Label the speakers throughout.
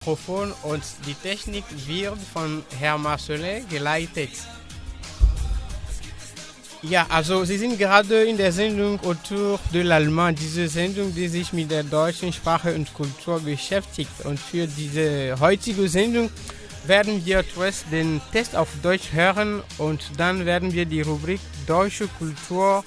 Speaker 1: Mikrofon und die Technik wird von Herrn Marcelin geleitet. Ja, also Sie sind gerade in der Sendung Autour de l'Allemand, diese Sendung, die sich mit der deutschen Sprache und Kultur beschäftigt. Und für diese heutige Sendung werden wir zuerst den Test auf Deutsch hören und dann werden wir die Rubrik Deutsche Kultur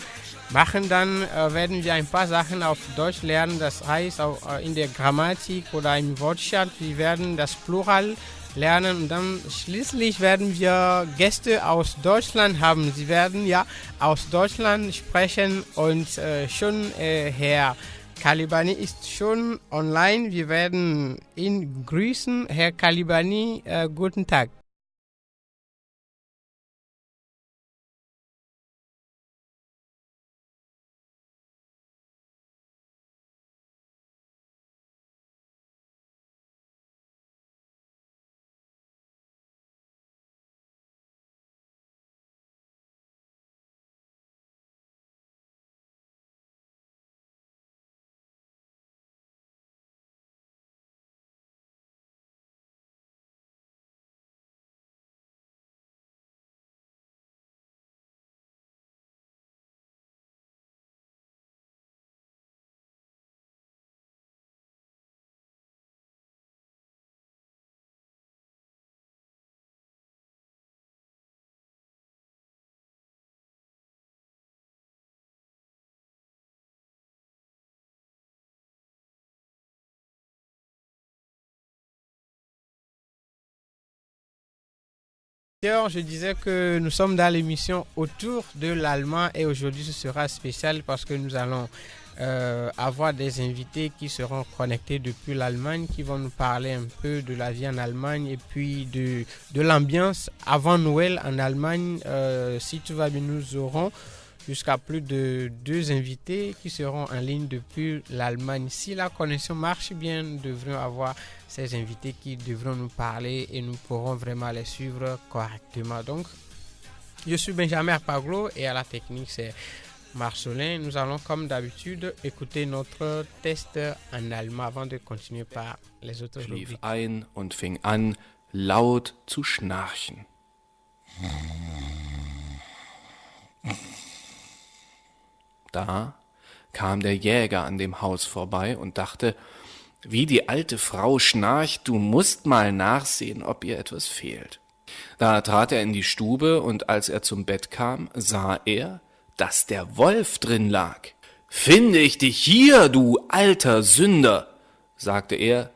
Speaker 1: machen. Dann werden wir ein paar Sachen auf Deutsch lernen, das heißt auch in der Grammatik oder im Wortschatz. Wir werden das Plural lernen und dann schließlich werden wir Gäste aus Deutschland haben. Sie werden ja aus Deutschland sprechen und schon Herr Kalibani ist schon online. Wir werden ihn grüßen. Herr Kalibani, guten Tag. Je disais que nous sommes dans l'émission Autour de l'Allemand et aujourd'hui ce sera spécial parce que nous allons avoir des invités qui seront connectés depuis l'Allemagne qui vont nous parler un peu de la vie en Allemagne et puis de l'ambiance avant Noël en Allemagne. Si tout va bien, nous aurons jusqu'à plus de 2 invités qui seront en ligne depuis l'Allemagne. Si la connexion marche bien, nous devrions avoir ces invités qui devront nous parler et nous pourrons vraiment les suivre correctement. Donc, je suis Benjamin Paglo et à la technique, c'est Marcelin. Nous allons, comme d'habitude, écouter notre test en allemand avant de continuer par les autres
Speaker 2: Schlief
Speaker 1: rubriques.
Speaker 2: ein und fing an, laut zu schnarchen. Da kam der Jäger an dem Haus vorbei und dachte, wie die alte Frau schnarcht, du musst mal nachsehen, ob ihr etwas fehlt. Da trat er in die Stube, und als er zum Bett kam, sah er, dass der Wolf drin lag. »Finde ich dich hier, du alter Sünder«, sagte er,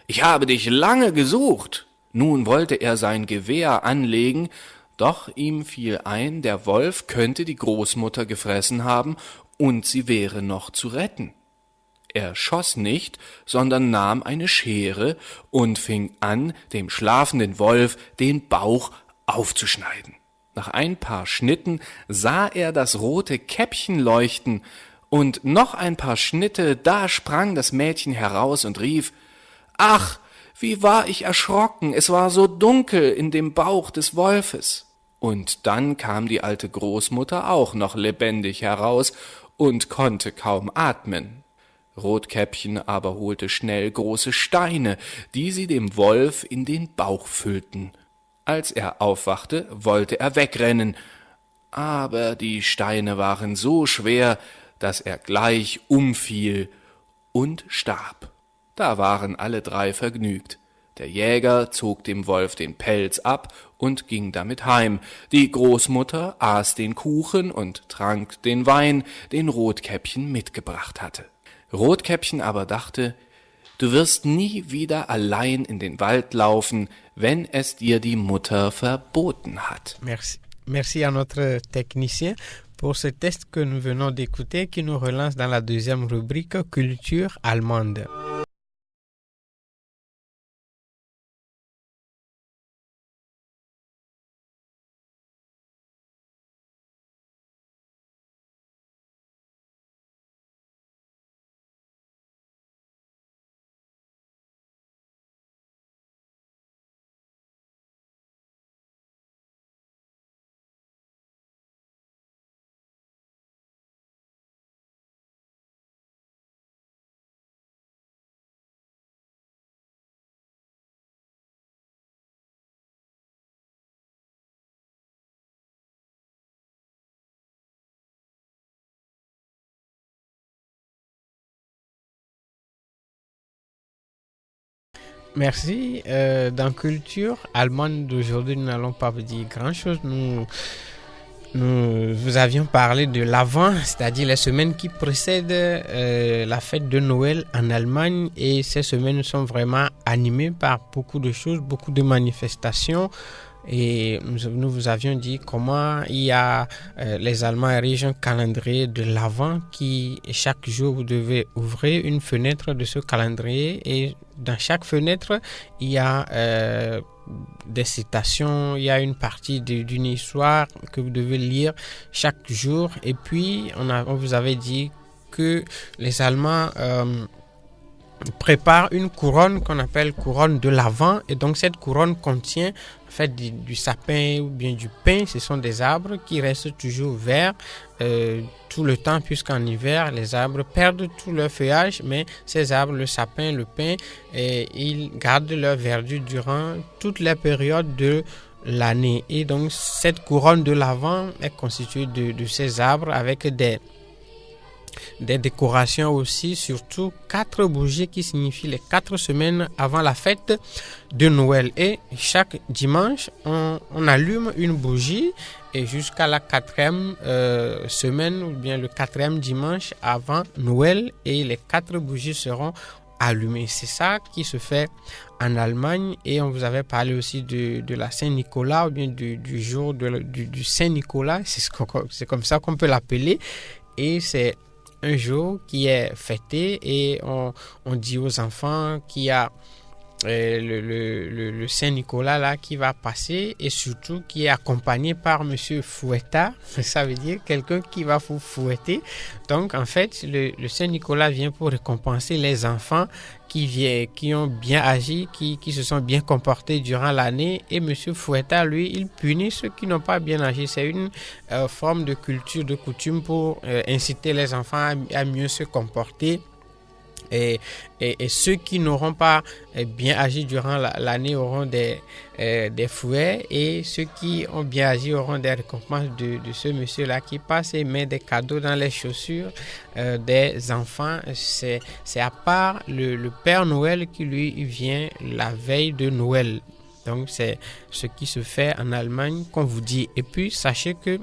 Speaker 2: »ich habe dich lange gesucht.« Nun wollte er sein Gewehr anlegen, doch ihm fiel ein, der Wolf könnte die Großmutter gefressen haben und sie wäre noch zu retten. Er schoss nicht, sondern nahm eine Schere und fing an, dem schlafenden Wolf den Bauch aufzuschneiden. Nach ein paar Schnitten sah er das rote Käppchen leuchten, und noch ein paar Schnitte, da sprang das Mädchen heraus und rief, »Ach, wie war ich erschrocken, es war so dunkel in dem Bauch des Wolfes.« Und dann kam die alte Großmutter auch noch lebendig heraus und konnte kaum atmen. Rotkäppchen aber holte schnell große Steine, die sie dem Wolf in den Bauch füllten. Als er aufwachte, wollte er wegrennen, aber die Steine waren so schwer, dass er gleich umfiel und starb. Da waren alle 3 vergnügt. Der Jäger zog dem Wolf den Pelz ab und ging damit heim. Die Großmutter aß den Kuchen und trank den Wein, den Rotkäppchen mitgebracht hatte. Rotkäppchen aber dachte, du wirst nie wieder allein in den Wald laufen, wenn es dir die Mutter verboten hat.
Speaker 1: Merci. Merci à notre technicien pour ce test que nous venons d'écouter qui nous relance dans la deuxième rubrique Culture allemande. Merci. Dans culture allemande d'aujourd'hui, nous n'allons pas vous dire grand-chose. Nous vous avions parlé de l'Avent, c'est-à-dire les semaines qui précèdent la fête de Noël en Allemagne. Et ces semaines sont vraiment animées par beaucoup de choses, beaucoup de manifestations. Et nous vous avions dit comment il y a les Allemands érigent un calendrier de l'Avent qui chaque jour vous devez ouvrir une fenêtre de ce calendrier et dans chaque fenêtre il y a des citations, il y a une partie d'une histoire que vous devez lire chaque jour. Et puis on vous avait dit que les Allemands prépare une couronne qu'on appelle couronne de l'Avent, et donc cette couronne contient en fait du sapin ou bien du pin. Ce sont des arbres qui restent toujours verts tout le temps, puisqu'en hiver les arbres perdent tout leur feuillage, mais ces arbres, le sapin, le pin, ils gardent leur verdure durant toute la période de l'année. Et donc cette couronne de l'Avent est constituée de ces arbres avec des décorations aussi, surtout 4 bougies qui signifient les 4 semaines avant la fête de Noël. Et chaque dimanche, on allume une bougie et jusqu'à la 4e semaine ou bien le 4e dimanche avant Noël, et les 4 bougies seront allumées. C'est ça qui se fait en Allemagne. Et on vous avait parlé aussi de la Saint-Nicolas ou bien du jour du Saint-Nicolas. C'est comme ça qu'on peut l'appeler. Et c'est un jour qui est fêté et on dit aux enfants qu'il y a le Saint-Nicolas là qui va passer, et surtout qui est accompagné par Monsieur Fouettard. Ça veut dire quelqu'un qui va vous fouetter. Donc en fait le Saint-Nicolas vient pour récompenser les enfants qui ont bien agi, qui se sont bien comportés durant l'année, et Monsieur Fouettard, lui, il punit ceux qui n'ont pas bien agi. C'est une forme de culture, de coutume pour inciter les enfants à mieux se comporter. Et ceux qui n'auront pas bien agi durant l'année auront des fouets, et ceux qui ont bien agi auront des récompenses de ce monsieur-là qui passe et met des cadeaux dans les chaussures des enfants. C'est à part le Père Noël qui lui vient la veille de Noël. Donc c'est ce qui se fait en Allemagne qu'on vous dit. Et puis sachez que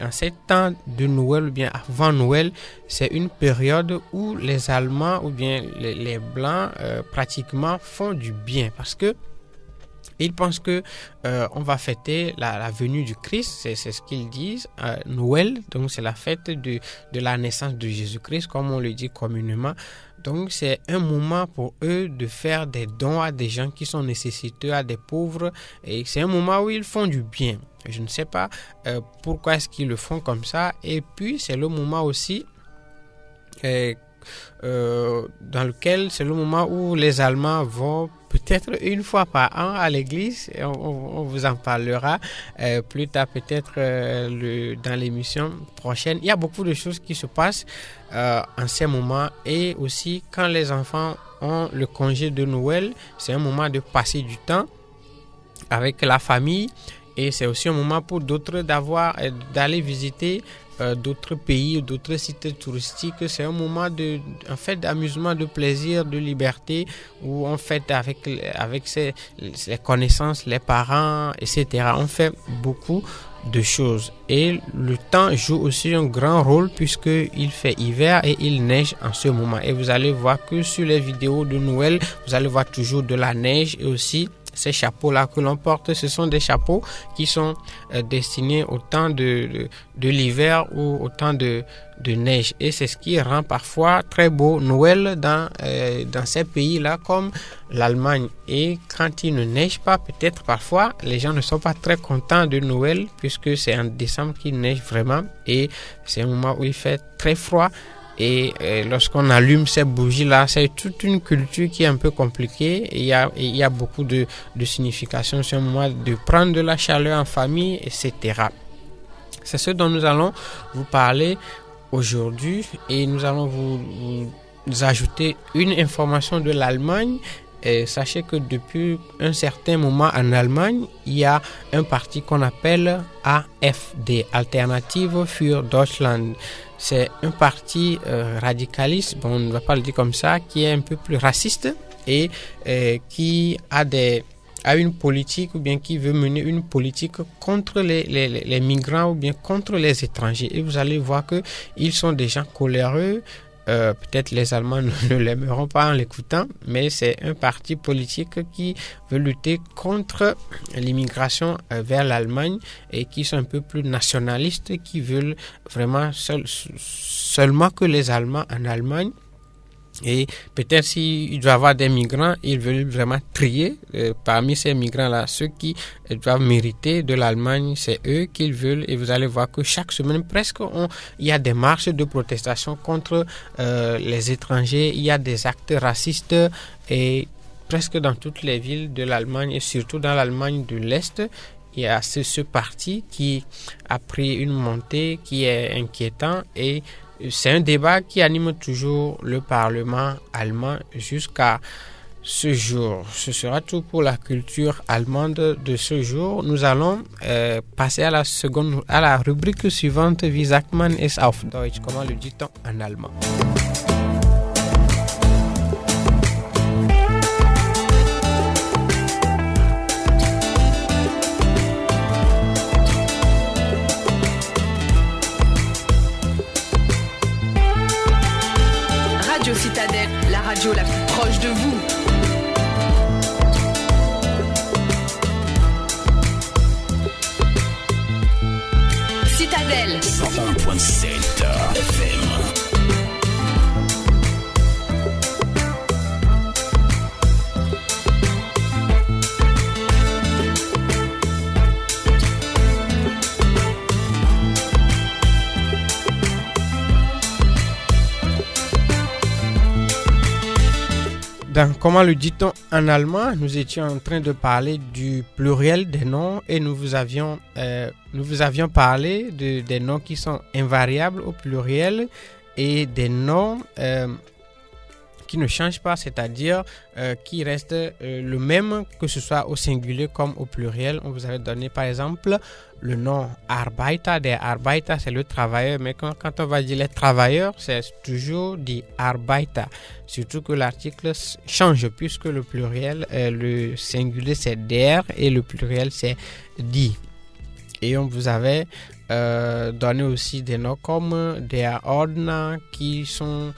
Speaker 1: en ces temps de Noël ou bien avant Noël, c'est une période où les Allemands ou bien les Blancs pratiquement font du bien, parce que ils pensent que on va fêter la venue du Christ. C'est ce qu'ils disent. Noël, donc c'est la fête de la naissance de Jésus-Christ, comme on le dit communément. Donc c'est un moment pour eux de faire des dons à des gens qui sont nécessiteux, à des pauvres, et c'est un moment où ils font du bien. Je ne sais pas pourquoi est-ce qu'ils le font comme ça. Et puis c'est le moment aussi dans lequel c'est le moment où les Allemands vont peut-être une fois par an à l'église. On vous en parlera plus tard, peut-être dans l'émission prochaine. Il y a beaucoup de choses qui se passent en ces moments. Et aussi quand les enfants ont le congé de Noël, c'est un moment de passer du temps avec la famille. Et c'est aussi un moment pour d'autres d'aller visiter d'autres pays, d'autres sites touristiques. C'est un moment d'amusement, de plaisir, de liberté, où on fête avec ses connaissances, les parents, etc. On fait beaucoup de choses. Et le temps joue aussi un grand rôle, puisqu'il fait hiver et il neige en ce moment. Et vous allez voir que sur les vidéos de Noël, vous allez voir toujours de la neige. Et aussi ces chapeaux-là que l'on porte, ce sont des chapeaux qui sont destinés au temps de l'hiver ou au temps de neige. Et c'est ce qui rend parfois très beau Noël dans ces pays-là comme l'Allemagne. Et quand il ne neige pas, peut-être parfois les gens ne sont pas très contents de Noël, puisque c'est en décembre qu'il neige vraiment. Et c'est un moment où il fait très froid. Et lorsqu'on allume ces bougies-là, c'est toute une culture qui est un peu compliquée. Et il y a beaucoup de significations. C'est un moment de prendre de la chaleur en famille, etc. C'est ce dont nous allons vous parler aujourd'hui. Et nous allons vous ajouter une information de l'Allemagne. Et sachez que depuis un certain moment en Allemagne, il y a un parti qu'on appelle AfD, Alternative für Deutschland. C'est un parti radicaliste, on ne va pas le dire comme ça, qui est un peu plus raciste et qui a une politique ou bien qui veut mener une politique contre les migrants ou bien contre les étrangers. Et vous allez voir qu'ils sont des gens coléreux. Peut-être les Allemands ne l'aimeront pas en l'écoutant, mais c'est un parti politique qui veut lutter contre l'immigration vers l'Allemagne et qui sont un peu plus nationalistes, qui veulent vraiment seulement que les Allemands en Allemagne. Et peut-être s'il doit y avoir des migrants, ils veulent vraiment trier parmi ces migrants-là. Ceux qui doivent mériter de l'Allemagne, c'est eux qu'ils veulent. Et vous allez voir que chaque semaine, presque, il y a des marches de protestation contre les étrangers. Il y a des actes racistes et presque dans toutes les villes de l'Allemagne et surtout dans l'Allemagne de l'Est. Il y a ce parti qui a pris une montée qui est inquiétant et c'est un débat qui anime toujours le Parlement allemand jusqu'à ce jour. Ce sera tout pour la culture allemande de ce jour. Nous allons passer à la rubrique suivante. Wie sagt man es auf Deutsch? Comment le dit-on en allemand?
Speaker 3: Radio Citadelle, la radio la plus proche de vous. Citadelle
Speaker 4: 101.7 FM.
Speaker 1: Donc, comment le dit-on en allemand? Nous étions en train de parler du pluriel des noms et nous vous avions parlé des noms qui sont invariables au pluriel et des noms qui ne changent pas, c'est-à-dire qui restent le même que ce soit au singulier comme au pluriel. On vous avait donné par exemple le nom Arbeiter. Der Arbeiter, c'est le travailleur, mais quand on va dire les travailleurs, c'est toujours dit Arbeiter. Surtout que l'article change puisque le pluriel, le singulier c'est der et le pluriel c'est die. Et on vous avait donné aussi des noms comme der Ordner qui sont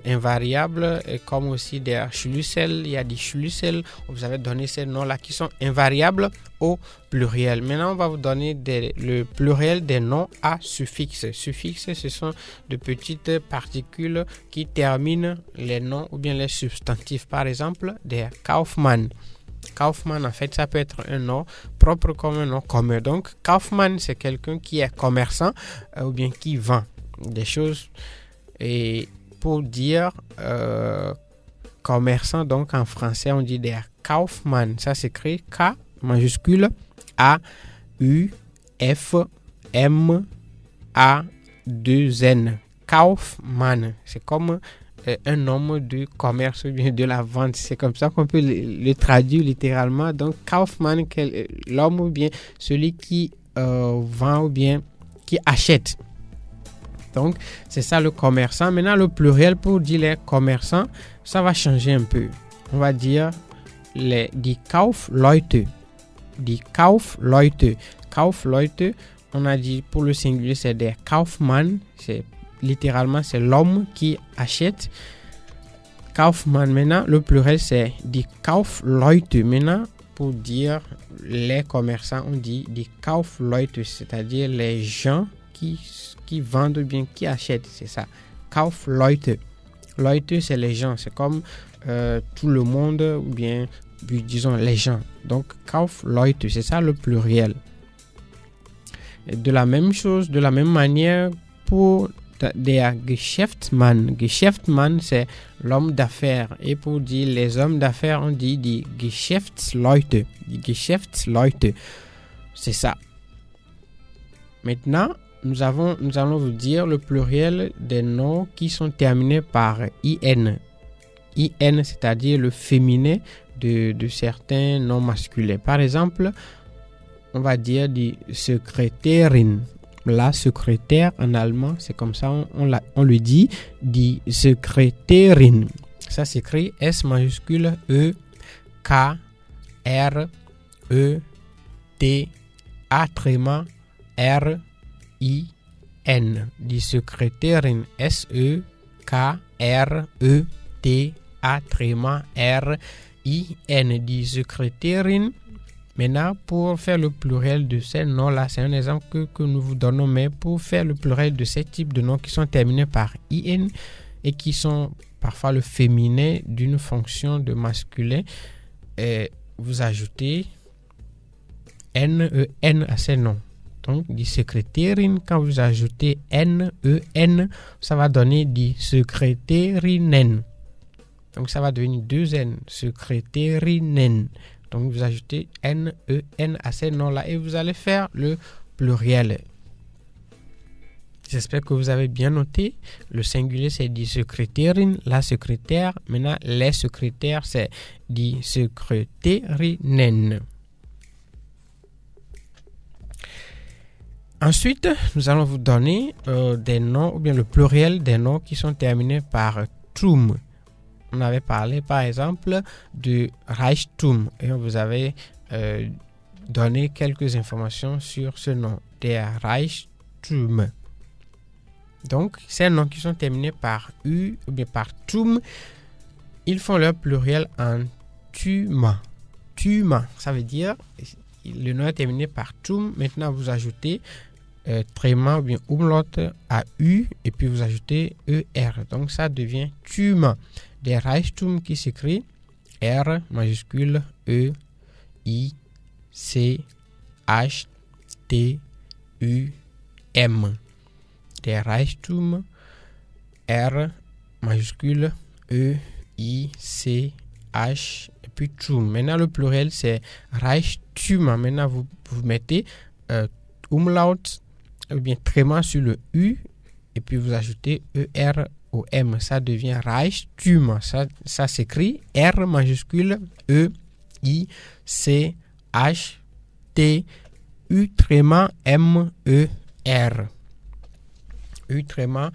Speaker 1: invariables, et comme aussi der Schlüssel, il y a des Schlüssel. On vous avait donné ces noms-là qui sont invariables au pluriel. Maintenant, on va vous donner le pluriel des noms à suffixe. Suffixe, ce sont de petites particules qui terminent les noms ou bien les substantifs. Par exemple, der Kaufmann. Kaufmann, en fait, ça peut être un nom propre comme un nom commun. Donc, Kaufmann, c'est quelqu'un qui est commerçant ou bien qui vend des choses. Et pour dire commerçant, donc en français, on dit der Kaufmann. Ça s'écrit K majuscule A U F M A 2 N. Kaufmann. C'est comme un homme du commerce ou bien de la vente. C'est comme ça qu'on peut le traduire littéralement. Donc, Kaufmann, l'homme ou bien celui qui vend ou bien qui achète. Donc, c'est ça le commerçant. Maintenant, le pluriel pour dire les commerçants, ça va changer un peu. On va dire die Kaufleute. Die Kaufleute. Kaufleute, on a dit pour le singulier, c'est der Kaufmann. Littéralement, c'est l'homme qui achète. Kaufmann, maintenant, le pluriel, c'est die Kaufleute. Maintenant, pour dire les commerçants, on dit die Kaufleute, c'est-à-dire les gens qui vendent ou bien qui achètent, c'est ça. Kaufleute. Leute, c'est les gens, c'est comme tout le monde ou bien, disons, les gens. Donc, Kaufleute, c'est ça le pluriel. Et de la même chose, de la même manière, pour der Geschäftsmann. Geschäftsmann, c'est l'homme d'affaires. Et pour dire les hommes d'affaires, on dit die Geschäftsleute. Die Geschäftsleute. C'est ça. Maintenant, nous allons vous dire le pluriel des noms qui sont terminés par IN. IN, c'est-à-dire le féminin de certains noms masculins. Par exemple, on va dire die Sekretärin. La secrétaire en allemand, c'est comme ça, on lui dit die Sekretärin. Ça s'écrit S majuscule E K R E T A tréma R I N. Die Sekretärin S E K R E T A tréma R I N. Die Sekretärin. Maintenant, pour faire le pluriel de ces noms-là, c'est un exemple que nous vous donnons, mais pour faire le pluriel de ces types de noms qui sont terminés par IN et qui sont parfois le féminin d'une fonction de masculin, vous ajoutez N-E-N à ces noms. Donc, die Sekretärin, quand vous ajoutez N-E-N, ça va donner die Sekretärinnen. Donc, ça va devenir 2 N, Sekretärinnen. Donc, vous ajoutez N-E-N à ces noms-là et vous allez faire le pluriel. J'espère que vous avez bien noté. Le singulier, c'est die Sekretärin, la secrétaire. Maintenant, les secrétaires, c'est die Sekretärinnen. Ensuite, nous allons vous donner des noms, ou bien le pluriel des noms qui sont terminés par tum. On avait parlé, par exemple, de Reichtum et on vous avait donné quelques informations sur ce nom, der Reichtum. Donc, ces noms qui sont terminés par U ou bien par tum, ils font leur pluriel en tuma. Tuma, ça veut dire, le nom est terminé par tum. Maintenant, vous ajoutez tréma ou bien umlaut à U et puis vous ajoutez ER. Donc, ça devient tuma. Der Reichtum qui s'écrit R majuscule E I C H T U M. Der Reichtum R majuscule E I C H et puis Tum. Maintenant le pluriel c'est Reichtum. Maintenant vous mettez umlaut ou bien tréma sur le U et puis vous ajoutez ER au M, ça devient Reichtum. Ça s'écrit R majuscule E I C H T U tréma M E R. U tréma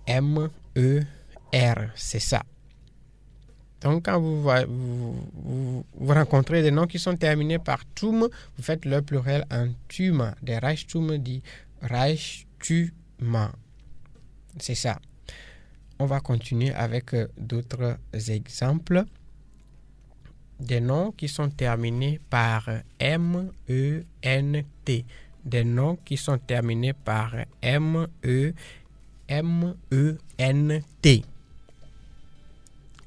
Speaker 1: M E R, c'est ça. Donc quand vous rencontrez des noms qui sont terminés par tum, vous faites le pluriel en tuma. Der Reichtum dit Reichtuma. C'est ça. On va continuer avec d'autres exemples. Des noms qui sont terminés par M-E-N-T. Des noms qui sont terminés par M-E-N-T.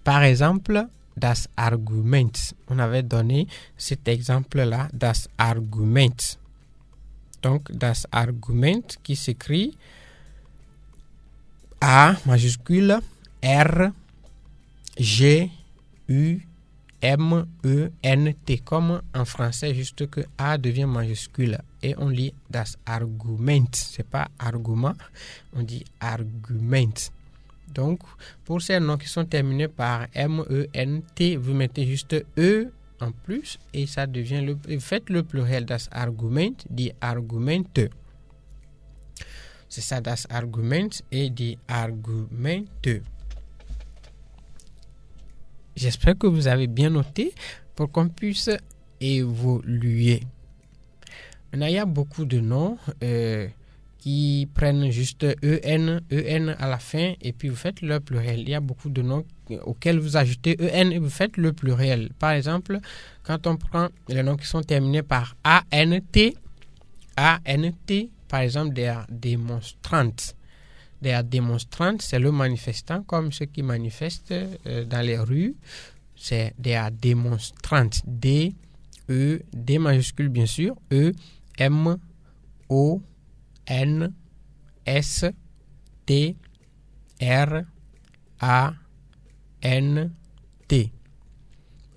Speaker 1: Par exemple, das Argument. On avait donné cet exemple-là, das Argument. Donc, das Argument qui s'écrit A majuscule R G U M E N T, comme en français, juste que A devient majuscule et on lit das Argument. C'est pas argument, on dit argument. Donc pour ces noms qui sont terminés par M E N T, vous mettez juste E en plus et ça devient faites le pluriel das Argument, dit Argumente. C'est ça, das Argument et die Argumente. J'espère que vous avez bien noté pour qu'on puisse évoluer. Maintenant, il y a beaucoup de noms qui prennent juste EN à la fin et puis vous faites le pluriel. Il y a beaucoup de noms auxquels vous ajoutez EN et vous faites le pluriel. Par exemple, quand on prend les noms qui sont terminés par ANT, par exemple, der Demonstrant. Der Demonstrant, c'est le manifestant, comme ceux qui manifestent dans les rues. C'est der Demonstrant. D, E, D majuscule bien sûr. E, M, O, N, S, T, R, A, N, T.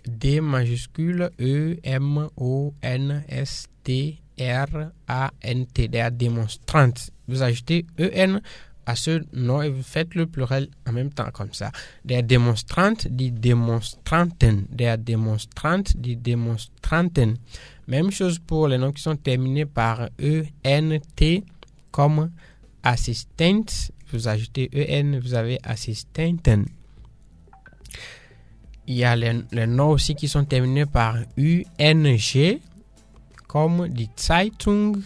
Speaker 1: D majuscule, E, M, O, N, S, T, R-A-N-T, der Demonstrant. Vous ajoutez E-N à ce nom et vous faites le pluriel en même temps comme ça. Der Demonstrant dit Demonstranten. Der Demonstrant dit Demonstranten. Même chose pour les noms qui sont terminés par E-N-T comme assistant. Vous ajoutez E-N, vous avez assistenten. Il y a les noms aussi qui sont terminés par UNG, comme die Zeitung,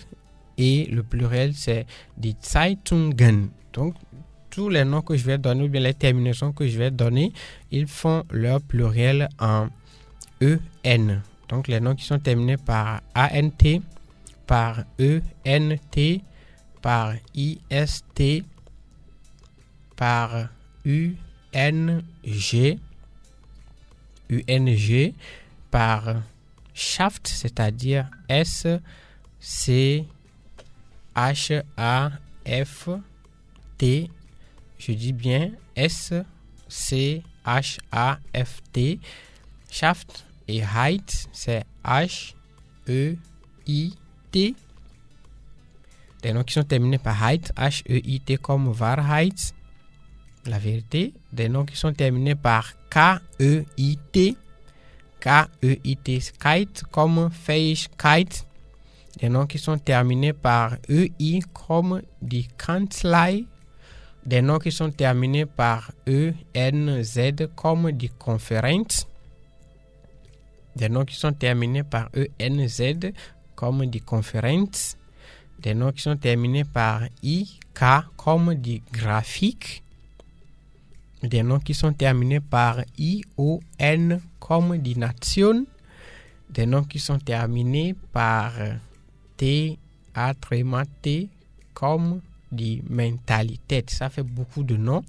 Speaker 1: et le pluriel c'est die Zeitungen. Donc, tous les noms que je vais donner, ou bien les terminaisons que je vais donner, ils font leur pluriel en EN. Donc, les noms qui sont terminés par ANT, par ENT, par IST, par UNG, par Schaft, c'est-à-dire S-C-H-A-F-T. Je dis bien S-C-H-A-F-T. Schaft et Heit, c'est H-E-I-T. Des noms qui sont terminés par Heit, H-E-I-T comme Wahrheit, la vérité. Des noms qui sont terminés par K-E-I-T, K-E-I-T, Kite comme Fähigkeit. Des noms qui sont terminés par E-I comme die Kanzlei. Des noms qui sont terminés par E-N-Z comme die Konferenz. Des noms qui sont terminés par E-N-Z comme die Konferenz. Des noms qui sont terminés par I-K comme die Grafik. Des noms qui sont terminés par I-O-N comme die Nation. Des noms qui sont terminés par T-A-T comme die Mentalität. Ça fait beaucoup de noms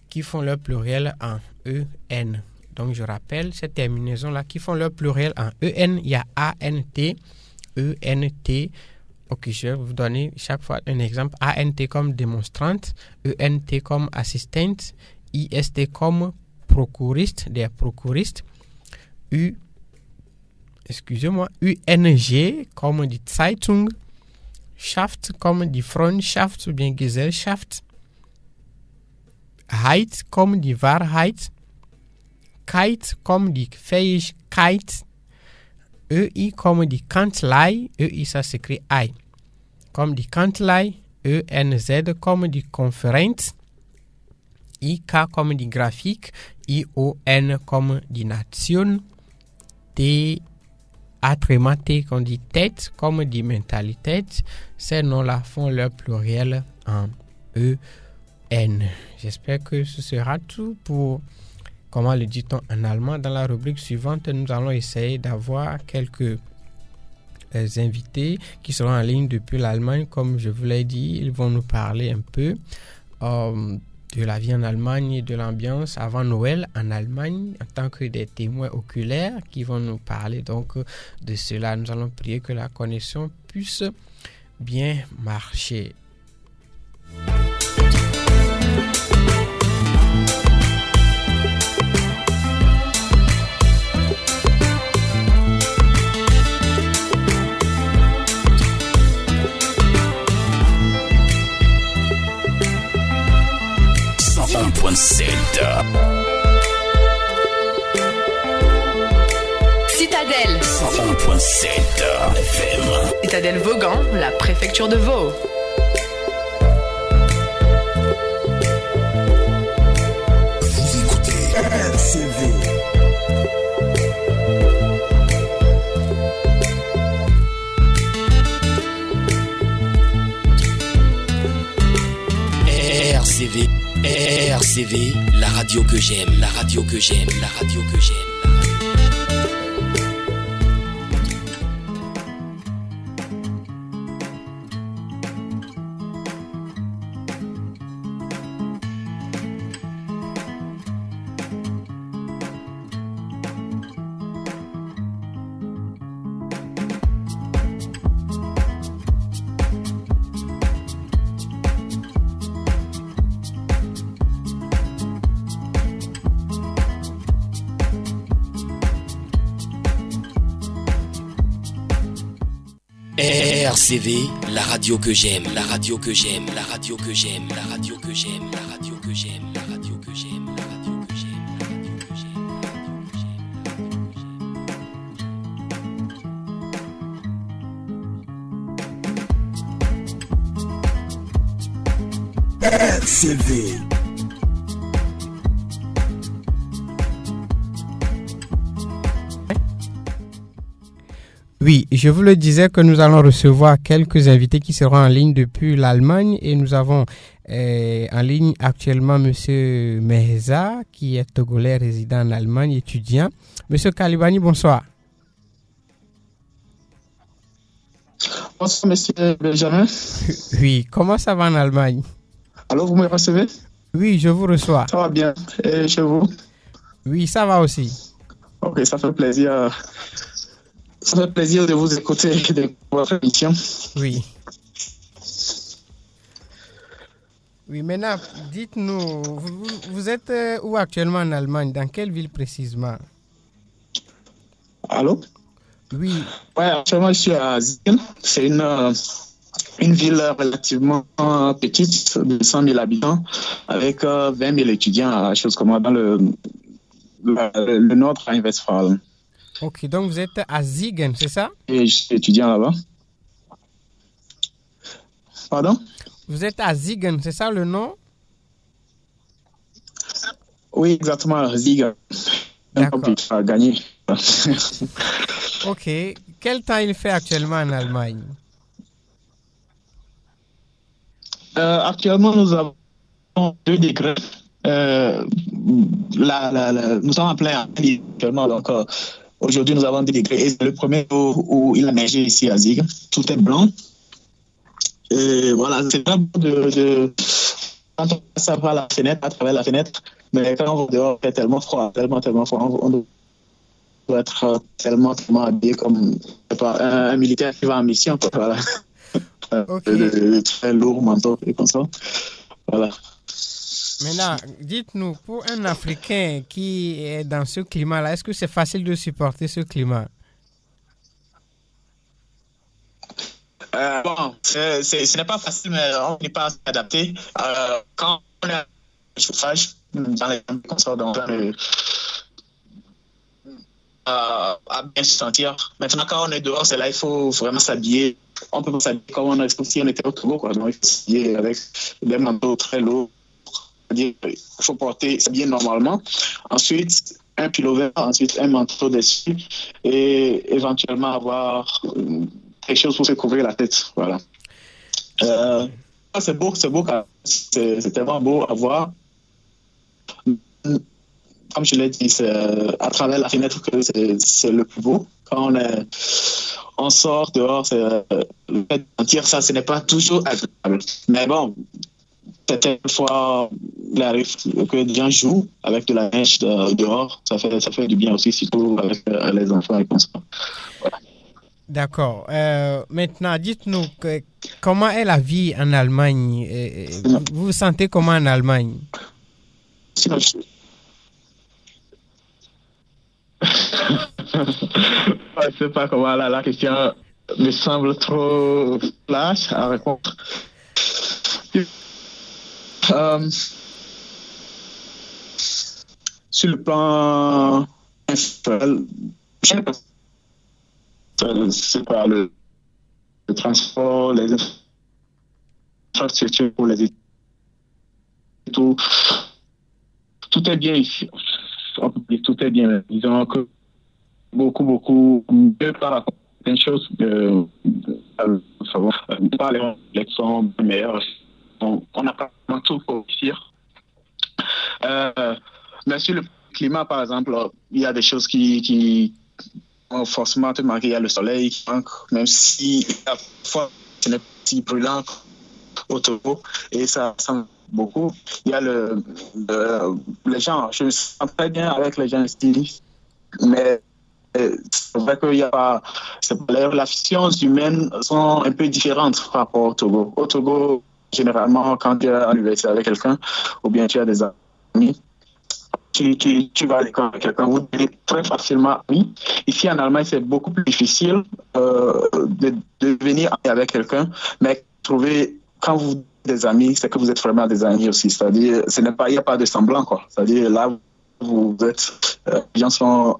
Speaker 1: qui font leur pluriel en E-N. Donc, je rappelle ces terminaisons-là qui font leur pluriel en E-N. Il y a A-N-T, E-N-T. Ok, je vais vous donner chaque fois un exemple. A-N-T comme démonstrante, E-N-T comme assistante, I-S-T comme procuriste, des procuristes, U-N-G comme die Zeitung, Schaft comme die Freundschaft ou bien Gesellschaft, Heit comme die Wahrheit, Kite comme die Fähigkeit, E-I comme die Kanzlei, E-I ça s'écrit I, comme die Kanzlei, E-N-Z comme die Konferenz, I-K comme die Grafik, I-O-N comme die Nation, T-A-T comme die tête, comme die Mentalität. Ces noms-là font leur pluriel en E-N. J'espère que ce sera tout pour comment le dit-on en allemand. Dans la rubrique suivante, nous allons essayer d'avoir quelques invités qui seront en ligne depuis l'Allemagne. Comme je vous l'ai dit, ils vont nous parler un peu de la vie en Allemagne et de l'ambiance avant Noël en Allemagne en tant que des témoins oculaires qui vont nous parler donc de cela. Nous allons prier que la connexion puisse bien marcher.
Speaker 3: Citadelle.
Speaker 4: 101.7 FM.
Speaker 3: Citadelle Vaughan, la préfecture de Vaud.
Speaker 4: Vous écoutez RCV. RCV, la radio que j'aime, la radio que j'aime, la radio que j'aime. RCV, la radio que j'aime, la radio que j'aime, la radio que j'aime, la radio que j'aime, la radio que j'aime, la radio que j'aime, la radio que j'aime, la radio que j'aime, la radio que j'aime. RCV.
Speaker 1: Oui, je vous le disais que nous allons recevoir quelques invités qui seront en ligne depuis l'Allemagne et nous avons en ligne actuellement Monsieur Mehza qui est togolais résident en Allemagne, étudiant. Monsieur Kalibani, bonsoir.
Speaker 5: Bonsoir, monsieur Benjamin.
Speaker 1: Oui, comment ça va en Allemagne?
Speaker 5: Alors, vous me recevez?
Speaker 1: Oui, je vous reçois.
Speaker 5: Ça va bien. Et chez vous?
Speaker 1: Oui, ça va aussi.
Speaker 5: Ok, ça fait plaisir. Ça fait plaisir de vous écouter de votre émission.
Speaker 1: Oui. Oui, maintenant, dites-nous, vous êtes où actuellement en Allemagne? Dans quelle ville précisément?
Speaker 5: Allô?
Speaker 1: Oui.
Speaker 5: Ouais, actuellement, je suis à Siegen. C'est une ville relativement petite, de 100 000 habitants, avec 20 000 étudiants, chose comme moi, dans le Nord-Rhein-Westfalen.
Speaker 1: Ok, donc vous êtes à Siegen, c'est ça?
Speaker 5: Et je suis étudiant là-bas. Pardon?
Speaker 1: Vous êtes à Siegen, c'est ça le nom?
Speaker 5: Oui, exactement, Siegen.
Speaker 1: D'accord.
Speaker 5: On a gagné.
Speaker 1: Ok. Quel temps il fait actuellement en Allemagne?
Speaker 5: Actuellement, nous avons 2 degrés. Nous sommes en plein actuellement, donc aujourd'hui nous avons 2 degrés. Et c'est le premier jour où il a neigé ici à Zig. Tout est blanc. Et voilà, c'est pas bon quand on passe à travers la fenêtre, mais quand on va dehors, c'est tellement froid, tellement froid. On doit être tellement habillé comme un militaire qui va en mission. Voilà.
Speaker 1: Ok.
Speaker 5: De très lourd manteau et comme ça. Voilà.
Speaker 1: Maintenant, dites-nous, pour un Africain qui est dans ce climat-là, est-ce que c'est facile de supporter ce climat?
Speaker 5: Bon, ce n'est pas facile, mais on n'est pas adapté. Quand on est au chauffage, dans les consorts, à bien se sentir. Maintenant, quand on est dehors, c'est là il faut vraiment s'habiller. On peut pas s'habiller comme on est si on était au Togo, quoi. Donc, il faut s'habiller avec des manteaux très lourds. C'est-à-dire il faut s'habiller normalement. Ensuite, un pullover, ensuite un manteau dessus et éventuellement avoir quelque chose pour se couvrir la tête. Voilà. C'est beau, c'est tellement beau à voir. Comme je l'ai dit, c'est à travers la fenêtre que c'est le plus beau. Quand on sort dehors, le fait de sentir ça, ce n'est pas toujours agréable. Mais bon, certaines fois, il arrive que des gens jouent avec de la neige dehors. Ça fait du bien aussi, surtout avec les enfants et comme ça. Voilà.
Speaker 1: D'accord. Maintenant, dites-nous comment est la vie en Allemagne? Vous vous sentez comment en Allemagne?
Speaker 5: Sinon, je ne sais pas comment la question me semble trop flash à répondre. Sur le plan institutionnel, c'est pas le transport, les infrastructures pour les études, tout est bien ici. On peut dire tout est bien. Disons que beaucoup mieux par rapport à certaines choses que les règles sont meilleures. On n'a pas vraiment tout pour réussir. Mais sur le climat, par exemple, il y a des choses qui vont forcément te marquer. Il y a le soleil qui manque, même si parfois ce n'est pas si brûlant au Togo, et ça sent beaucoup. Il y a les gens, je me sens très bien avec les gens ici, mais c'est vrai qu'il y a pas, les relations humaines sont un peu différentes par rapport au Togo. Au Togo, généralement, quand tu es à l'université avec quelqu'un, ou bien tu as des amis, tu vas à l'école avec quelqu'un, vous devenez très facilement amis. Ici en Allemagne, c'est beaucoup plus difficile de devenir ami avec quelqu'un, mais quand vous êtes des amis, c'est que vous êtes vraiment des amis aussi. C'est-à-dire, il n'y a pas de semblant, quoi. C'est-à-dire, là, vous êtes, les gens sont,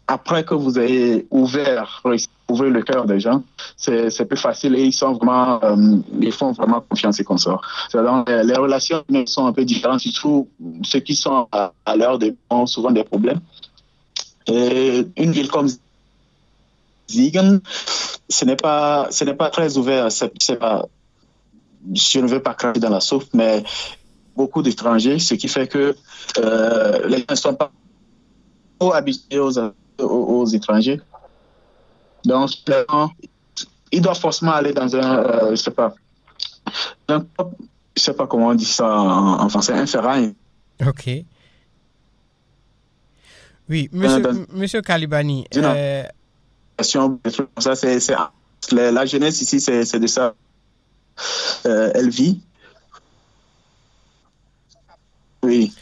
Speaker 5: après que vous ayez ouvert le cœur des gens, c'est plus facile et ils font vraiment confiance et consorts. Les relations sont un peu différentes, surtout ceux qui sont à l'heure ont souvent des problèmes. Et une ville comme Ziegen, ce n'est pas très ouvert. C'est pas, je ne veux pas cracher dans la soupe, mais beaucoup d'étrangers, ce qui fait que les gens ne sont pas trop habitués aux étrangers. Donc, ils doivent forcément aller dans un, je sais pas comment on dit ça en français, un ferraille.
Speaker 1: Ok. Oui, monsieur Kalibani.
Speaker 5: Ça, la jeunesse ici, c'est de ça. Elle vit. Oui.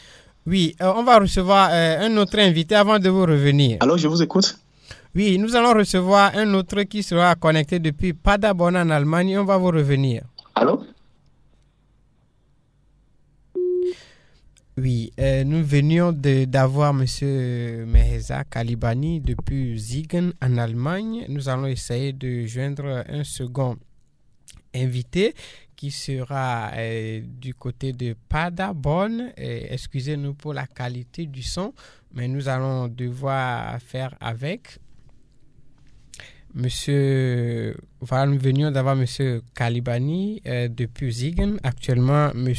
Speaker 1: Oui, on va recevoir un autre invité avant de vous revenir.
Speaker 5: Alors, je vous écoute.
Speaker 1: Oui, nous allons recevoir un autre qui sera connecté depuis Paderborn en Allemagne. On va vous revenir.
Speaker 5: Allô?
Speaker 1: Oui, nous venions d'avoir M. Meheza Kalibani depuis Ziegen en Allemagne. Nous allons essayer de joindre un second invité qui sera du côté de Paderborn. Excusez-nous pour la qualité du son, mais nous allons devoir faire avec. Voilà, nous venions d'avoir M. Kalibani depuis Ziegen. Actuellement, M.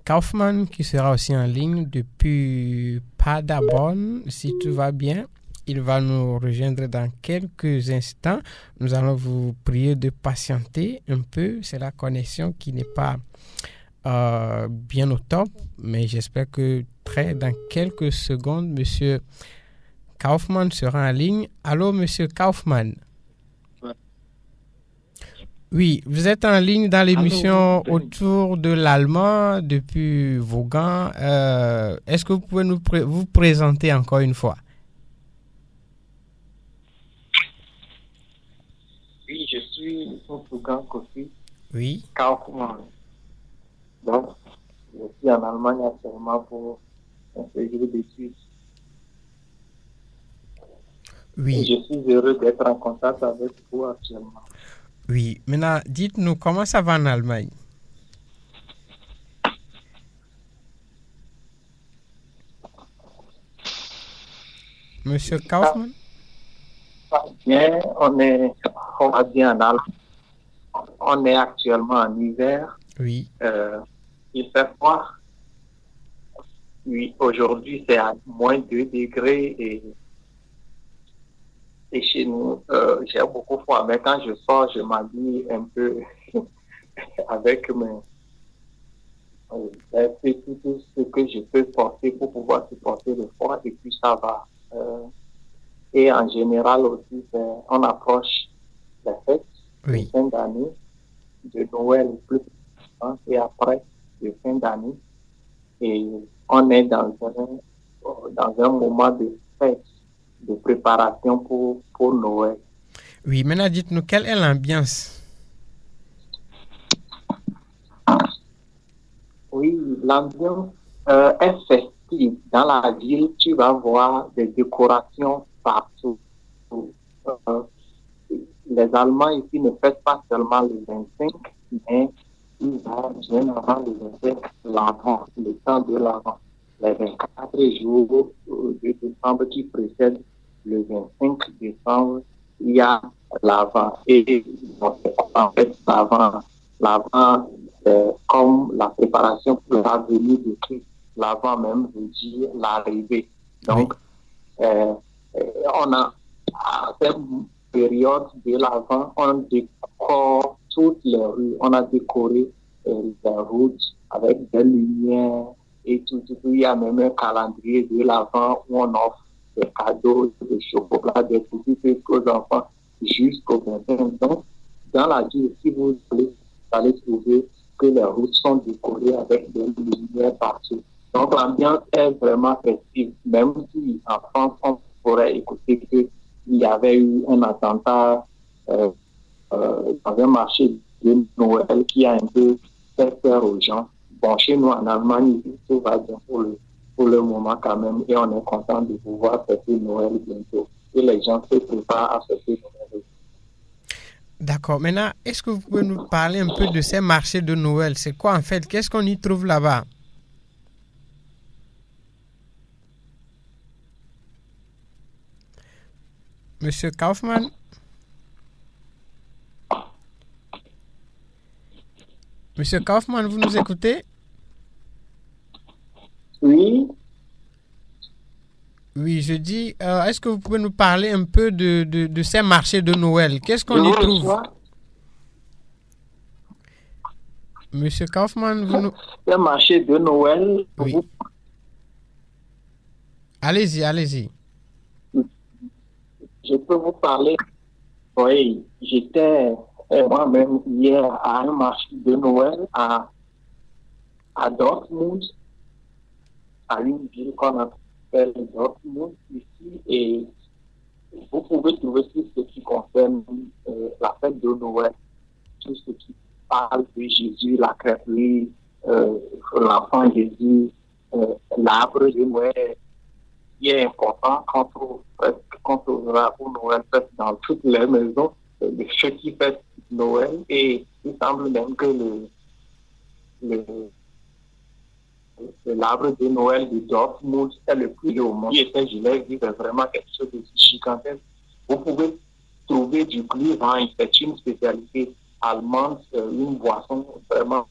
Speaker 1: Kaufmann qui sera aussi en ligne depuis Paderborn. Si tout va bien, il va nous rejoindre dans quelques instants. Nous allons vous prier de patienter un peu. C'est la connexion qui n'est pas bien au top, mais j'espère que dans quelques secondes, M. Kaufmann sera en ligne. Allô, M. Kaufmann? Oui, vous êtes en ligne dans l'émission Autour de l'Allemand depuis Vaughan. Est-ce que vous pouvez vous présenter encore une fois?
Speaker 6: Oui, je suis Vaughan Kofi.
Speaker 1: Oui.
Speaker 6: Kaufmann. Donc, je suis en Allemagne actuellement pour un séjour d'études.
Speaker 1: Oui.
Speaker 6: Et je suis heureux d'être en contact avec vous actuellement.
Speaker 1: Oui. Maintenant, dites-nous, comment ça va en Allemagne? Monsieur Kaufmann?
Speaker 6: Bien, on va bien en Allemagne. On est actuellement en hiver.
Speaker 1: Oui.
Speaker 6: Il fait froid. Oui, aujourd'hui, c'est à moins 2 degrés et chez nous, j'ai beaucoup froid. Mais quand je sors, je m'habille un peu avec tout ce que je peux porter pour pouvoir supporter le froid et puis ça va. Et en général aussi, on approche la fête de fin d'année, de Noël plus tard, et après de fin d'année. Et on est dans un moment de fête, de préparation pour Noël.
Speaker 1: Oui, maintenant dites-nous, quelle est l'ambiance?
Speaker 6: Oui, l'ambiance est festive. Dans la ville, tu vas voir des décorations partout. Les Allemands ici ne fêtent pas seulement le 25, mais ils vont bien avant le 25, l'avant, le temps de l'avant. Les 24 jours de décembre qui précèdent le 25 décembre, il y a l'avant. Et en fait, l'avant, c'est comme la préparation pour la venue de Christ. L'avant même veut dire l'arrivée. Donc, on a à cette période de l'avant, on décore toutes les rues. On a décoré les routes avec des lumières et tout. Il y a même un calendrier de l'avant où on offre des cadeaux, des chocolats, des petits trucs aux enfants jusqu'au 25. Donc, dans la ville, si vous allez trouver que les routes sont décorées avec des lumières partout. Donc, l'ambiance est vraiment festive, même si en France, on pourrait écouter qu'il y avait eu un attentat dans un marché de Noël qui a un peu fait peur aux gens. Bon, chez nous, en Allemagne, tout va bien pour le moment quand même, et on est content de pouvoir fêter Noël bientôt. Et les gens se préparent à fêter Noël.
Speaker 1: D'accord. Maintenant, est-ce que vous pouvez nous parler un peu de ces marchés de Noël? C'est quoi en fait? Qu'est-ce qu'on y trouve là-bas? Monsieur Kaufmann? Monsieur Kaufmann, vous nous écoutez?
Speaker 6: Oui.
Speaker 1: Oui, je dis, est-ce que vous pouvez nous parler un peu de ces marchés de Noël? Qu'est-ce qu'on y trouve? Monsieur Kaufmann, vous nous...
Speaker 6: Les marchés de Noël.
Speaker 1: Oui. Allez-y.
Speaker 6: Je peux vous parler. Oui, j'étais moi-même hier à un marché de Noël à Dortmund, à une ville qu'on appelle Dortmund ici, et vous pouvez trouver tout ce qui concerne la fête de Noël, tout ce qui parle de Jésus, la crêperie, l'enfant Jésus, l'arbre de Noël, qui est important qu'on trouvera pour Noël presque dans toutes les maisons, ceux qui fêtent Noël, et il semble même que l'arbre de Noël de Dortmund est le plus au monde. Et je l'ai vu, c'est vraiment quelque chose de gigantesque. Vous pouvez trouver du Glühwein, c'est une spécialité allemande, une boisson vraiment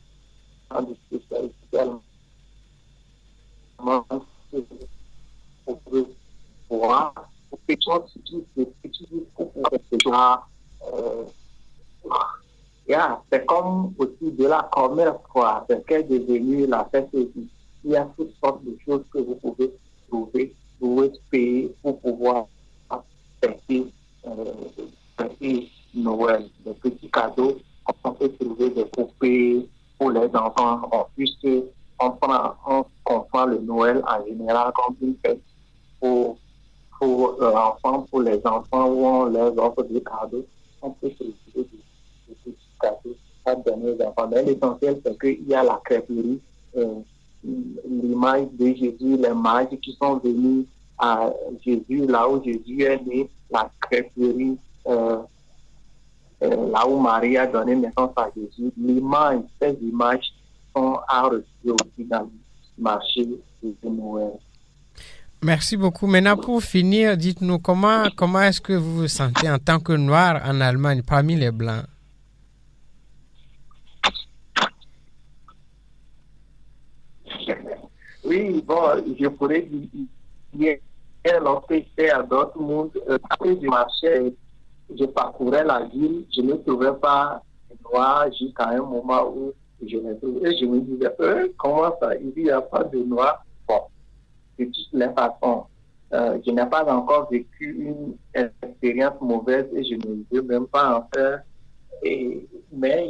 Speaker 6: de spécialité allemande. Vous pouvez boire, vous pouvez c'est comme aussi de la commerce, quoi. C'est qu'est devenu la fête aussi. Il y a toutes sortes de choses que vous pouvez trouver, vous pouvez payer pour pouvoir fêter Noël. Des petits cadeaux, on peut trouver des poupées pour les enfants. On comprend le Noël en général comme une fête pour les enfants où on leur offre des cadeaux. On peut trouver des petits cadeaux à donner aux enfants. Mais l'essentiel, c'est qu'il y a la crêperie, l'image de Jésus, les mages qui sont venus à Jésus, là où Jésus est né, la crêperie, là où Marie a donné naissance à Jésus. Ces images sont à retrouver aussi dans le marché de Noël.
Speaker 1: Merci beaucoup. Maintenant, pour finir, dites-nous comment est-ce que vous vous sentez en tant que noir en Allemagne parmi les blancs?
Speaker 6: Oui, bon, je pourrais dire, lorsque j'étais à Dortmund, après je marchais, je parcourais la ville, je ne trouvais pas noir jusqu'à un moment où je l'ai trouvé. Et je me disais, comment ça, il n'y a pas de noir? Bon, de toutes les façons, je n'ai pas encore vécu une expérience mauvaise et je ne veux même pas en faire. Mais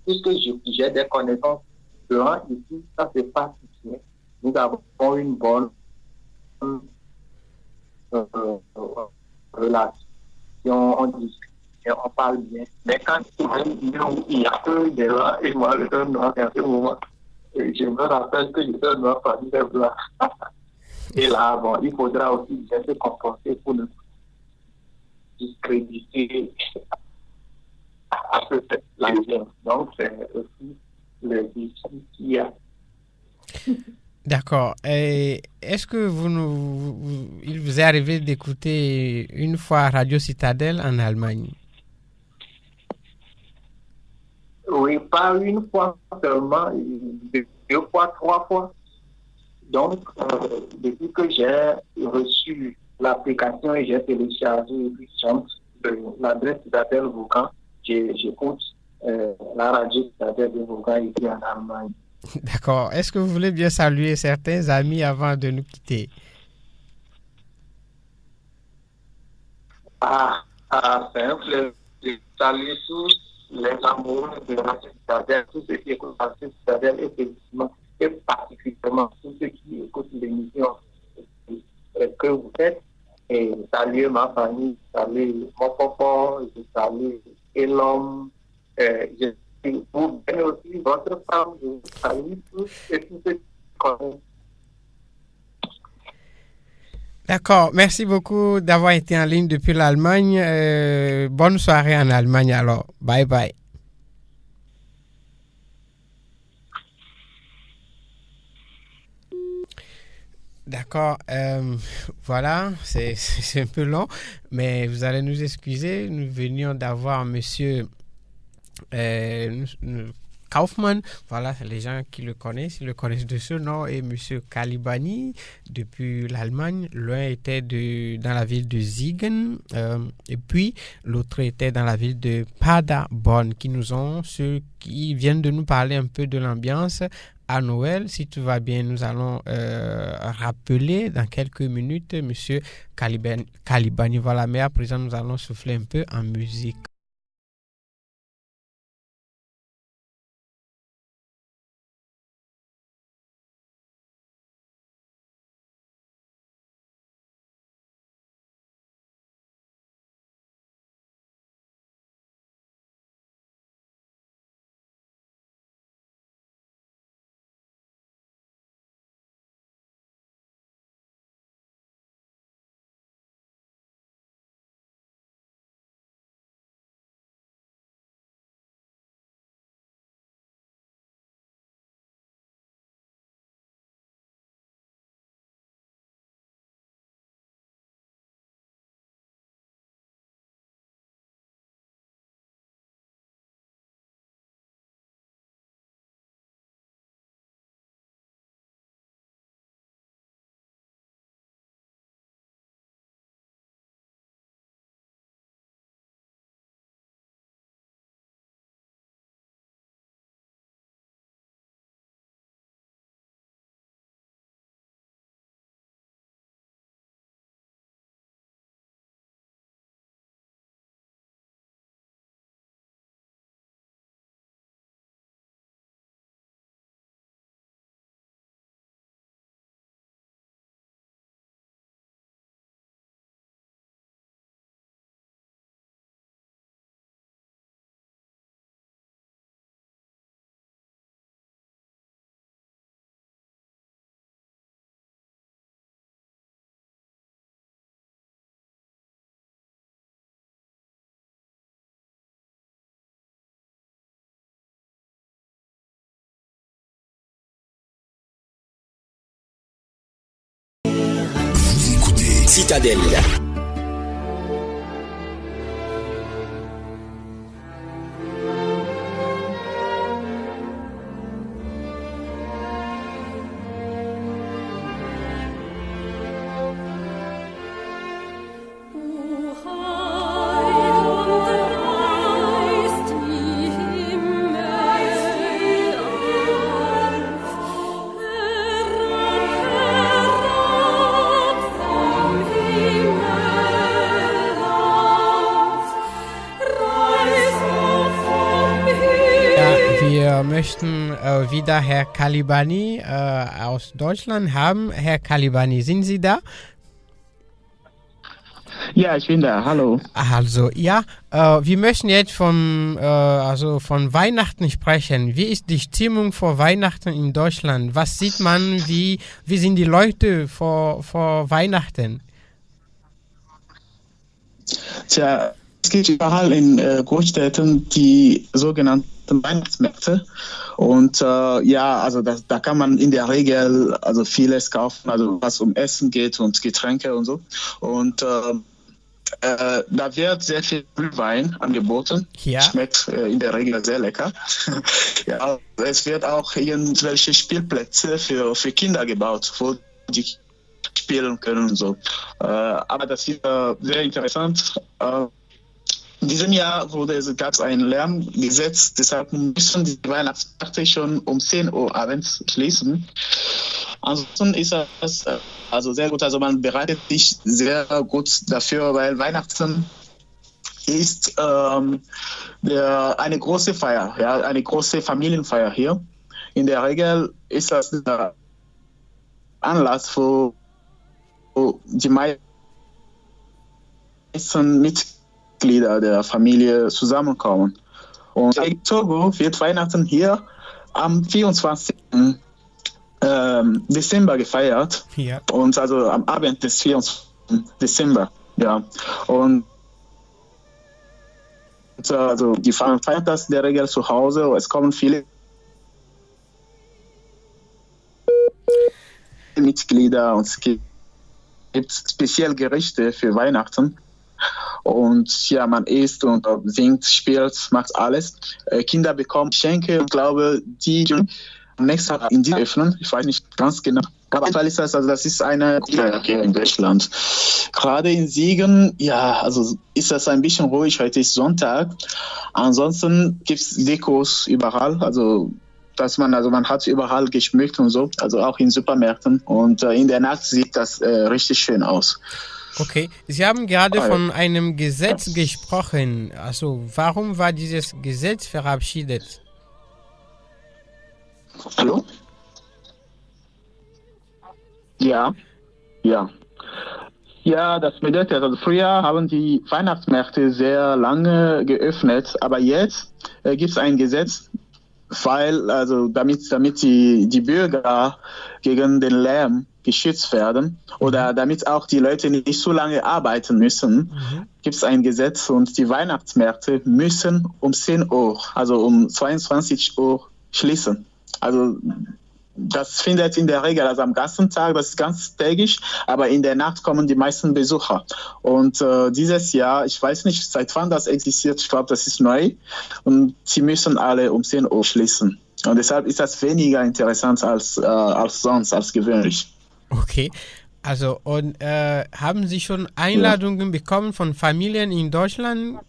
Speaker 6: puisque j'ai des connaissances blancs ici, ça se passe ici. Nous avons une bonne relation, on discute, on parle bien. Mais quand il y a peu de noirs et moi, je suis noir à ce moment, je me rappelle que je suis noir parmi les blancs. Et là, bon, il faudra aussi bien se comporter pour ne discréditer à la vie. Donc, c'est aussi le défi qu'il y a.
Speaker 1: D'accord. Et est-ce que il vous est arrivé d'écouter une fois Radio Citadelle en Allemagne?
Speaker 6: Oui, pas une fois seulement, 2 fois, 3 fois. Donc, depuis que j'ai reçu l'application et j'ai téléchargé l'adresse Citadelle Vaughan, j'écoute la radio Citadelle de Vaughan ici en Allemagne.
Speaker 1: D'accord. Est-ce que vous voulez bien saluer certains amis avant de nous quitter?
Speaker 6: C'est un plaisir de saluer tous les amoureux de la Citadelle, tous ceux qui écoutent la Citadelle et particulièrement tous ceux qui écoutent l'émission que vous faites. Et saluer ma famille, saluer mon papa, je salue Elom, vous venez aussi votre femme, je vous salue tous et tous ceux qui connaissent.
Speaker 1: D'accord. Merci beaucoup d'avoir été en ligne depuis l'Allemagne. Bonne soirée en Allemagne alors. Bye bye. D'accord. Voilà, c'est un peu long, mais vous allez nous excuser. Nous venions d'avoir Monsieur Kaufmann, voilà, les gens qui le connaissent, ils le connaissent de ce nom, et Monsieur Kalibani depuis l'Allemagne. L'un était dans la ville de Siegen, et puis l'autre était dans la ville de Paderborn, ceux qui viennent de nous parler un peu de l'ambiance à Noël. Si tout va bien, nous allons rappeler dans quelques minutes Monsieur Kalibani. Voilà, mais à présent, nous allons souffler un peu en musique.
Speaker 4: Citadelle.
Speaker 1: Wir möchten wieder Herr Kalibani aus Deutschland haben. Herr Kalibani, sind Sie da?
Speaker 5: Ja, ich bin da. Hallo.
Speaker 1: Also, ja, wir möchten jetzt von Weihnachten sprechen. Wie ist die Stimmung vor Weihnachten in Deutschland? Was sieht man? Wie sind die Leute vor Weihnachten?
Speaker 5: Tja, es gibt überall in Großstädten die sogenannten Weihnachtsmärkte. Und also da kann man in der Regel also vieles kaufen, also was um Essen geht und Getränke und so. Und da wird sehr viel Glühwein angeboten.
Speaker 1: Ja.
Speaker 5: Schmeckt in der Regel sehr lecker. Ja, es wird auch irgendwelche Spielplätze für Kinder gebaut, wo die spielen können und so. Aber das ist sehr interessant. In diesem Jahr gab es ein Lärmgesetz, deshalb müssen die Weihnachtsmärkte schon um 10 Uhr abends schließen. Ansonsten ist das also sehr gut. Also man bereitet sich sehr gut dafür, weil Weihnachten ist eine große Feier, ja, eine große Familienfeier hier. In der Regel ist das der Anlass, wo die meisten Mitglieder der Familie zusammenkommen. Und in Togo wird Weihnachten hier am 24. Dezember gefeiert.
Speaker 1: Ja.
Speaker 5: Und also am Abend des 24. Dezember. Ja. Und also die feiern das in der Regel zu Hause. Es kommen viele Mitglieder und es gibt spezielle Gerichte für Weihnachten. Und ja, man isst und singt, spielt, macht alles. Kinder bekommen Geschenke und glaube, die am nächsten Tag in die öffnen. Ich weiß nicht ganz genau. Aber auf jeden Fall ist das ist eine hier in Deutschland. Gerade in Siegen, ja, also ist das ein bisschen ruhig. Heute ist Sonntag. Ansonsten gibt es Dekos überall. Also man hat überall geschmückt und so, also auch in Supermärkten. Und in der Nacht sieht das richtig schön aus.
Speaker 1: Okay, Sie haben gerade von einem Gesetz gesprochen. Also warum war dieses Gesetz verabschiedet?
Speaker 5: Hallo? Ja. Ja, das bedeutet, also früher haben die Weihnachtsmärkte sehr lange geöffnet, aber jetzt gibt es ein Gesetz, weil, also damit die Bürger gegen den Lärm geschützt werden oder damit auch die Leute nicht so lange arbeiten müssen, gibt es ein Gesetz und die Weihnachtsmärkte müssen um 10 Uhr, also um 22 Uhr schließen. Also das findet in der Regel, also am ganzen Tag, das ist ganztägig, aber in der Nacht kommen die meisten Besucher. Und dieses Jahr, ich weiß nicht, seit wann das existiert, ich glaube, das ist neu. Und sie müssen alle um 10 Uhr schließen. Und deshalb ist das weniger interessant als sonst, als gewöhnlich.
Speaker 1: Okay, also und haben Sie schon Einladungen bekommen von Familien in Deutschland?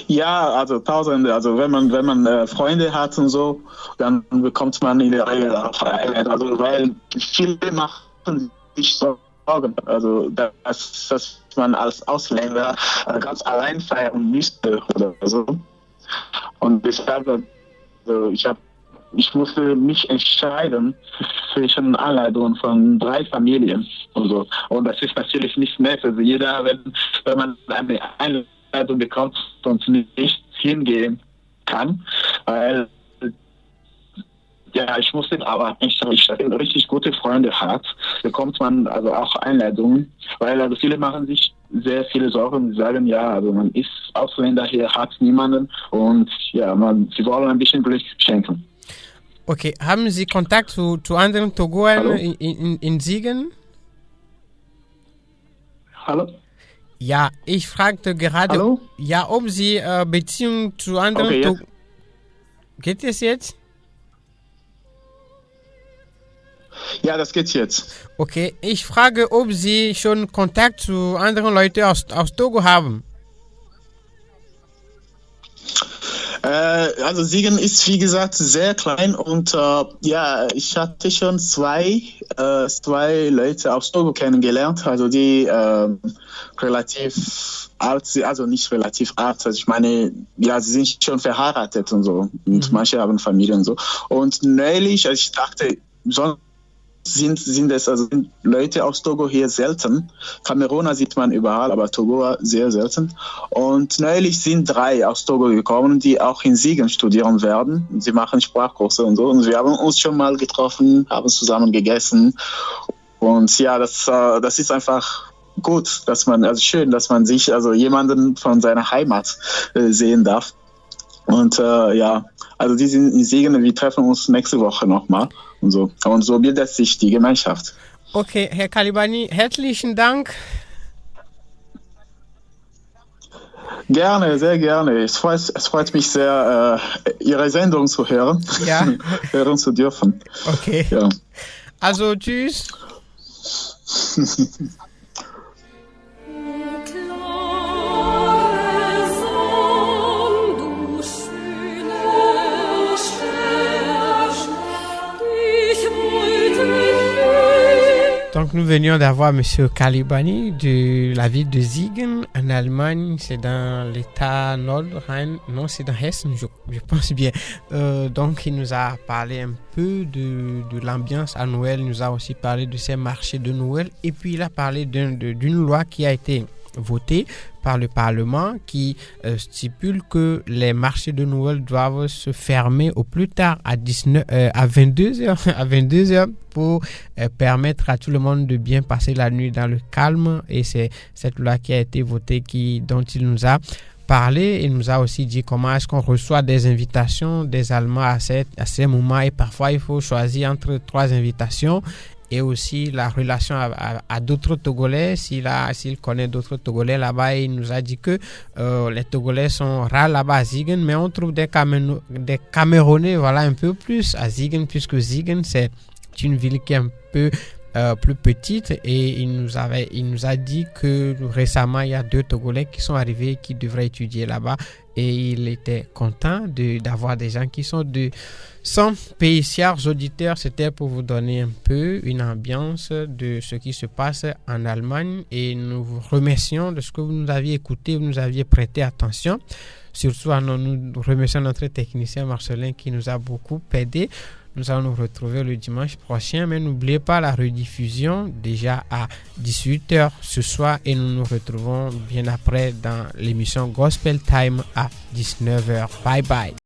Speaker 5: Ja, also Tausende. Also wenn man Freunde hat und so, dann bekommt man in der Regel auch Einladungen. Also weil viele machen sich Sorgen, also dass man als Ausländer ganz allein feiern müsste oder so. Und deshalb, also ich musste mich entscheiden zwischen Einladungen von 3 Familien und so. Und das ist natürlich nicht nett. Also jeder, wenn man eine Einladung bekommt und nicht hingehen kann, weil ja, ich musste aber wenn man richtig gute Freunde hat, bekommt man also auch Einladungen, weil also viele machen sich sehr viele Sorgen, sie sagen ja, also man ist Ausländer hier, hat niemanden und ja, sie wollen ein bisschen Glück schenken.
Speaker 1: Okay, haben Sie Kontakt zu anderen Togoern in Siegen?
Speaker 5: Hallo?
Speaker 1: Ja, ich fragte gerade, ob Sie Beziehungen zu anderen Geht es jetzt?
Speaker 5: Ja, das geht jetzt.
Speaker 1: Okay, ich frage, ob Sie schon Kontakt zu anderen Leuten aus Togo haben.
Speaker 5: Also Siegen ist wie gesagt sehr klein und ja, ich hatte schon zwei Leute aus Togo kennengelernt, also die relativ alt sind, also nicht relativ alt, also ich meine, ja, sie sind schon verheiratet und so und manche haben Familie und so. Und neulich, also ich dachte, sonst sind Leute aus Togo hier selten. Kameruner sieht man überall, aber Togo sehr selten. Und neulich sind 3 aus Togo gekommen, die auch in Siegen studieren werden. Sie machen Sprachkurse und so. Und wir haben uns schon mal getroffen, haben zusammen gegessen. Und ja, das ist einfach gut, schön, dass man sich, also jemanden von seiner Heimat sehen darf. Und ja, also die sind in Siegen, wir treffen uns nächste Woche nochmal und so. Und so bildet sich die Gemeinschaft.
Speaker 1: Okay, Herr Kalibani, herzlichen Dank.
Speaker 5: Gerne, sehr gerne. Es freut mich sehr, Ihre Sendung zu hören, hören zu dürfen.
Speaker 1: Okay.
Speaker 5: Ja.
Speaker 1: Also, tschüss. Donc nous venions d'avoir M. Kalibani de la ville de Siegen en Allemagne, c'est dans l'état Nordrhein, non c'est dans Hessen, je pense bien. Donc il nous a parlé un peu de l'ambiance à Noël, il nous a aussi parlé de ces marchés de Noël et puis il a parlé d'une loi qui a été votée par le Parlement qui stipule que les marchés de Noël doivent se fermer au plus tard à 22h pour permettre à tout le monde de bien passer la nuit dans le calme. Et c'est cette loi qui a été votée dont il nous a parlé. Il nous a aussi dit comment est-ce qu'on reçoit des invitations des Allemands à ces moments et parfois il faut choisir entre 3 invitations et aussi la relation à d'autres Togolais. S'il connaît d'autres Togolais là-bas, il nous a dit que les Togolais sont rares là-bas à Ziegen, mais on trouve des Camerounais, voilà, un peu plus à Ziegen, puisque Ziegen, c'est une ville qui est un peu plus petite, et il nous a dit que récemment il y a 2 Togolais qui sont arrivés qui devraient étudier là-bas, et il était content d'avoir des gens qui sont de son pays. Chers auditeurs, c'était pour vous donner un peu une ambiance de ce qui se passe en Allemagne, et nous vous remercions de ce que vous nous aviez écouté, vous nous aviez prêté attention. Surtout, nous remercions notre technicien Marcelin qui nous a beaucoup aidé. Nous allons nous retrouver le dimanche prochain, mais n'oubliez pas la rediffusion déjà à 18h ce soir, et nous nous retrouvons bien après dans l'émission Gospel Time à 19h. Bye bye.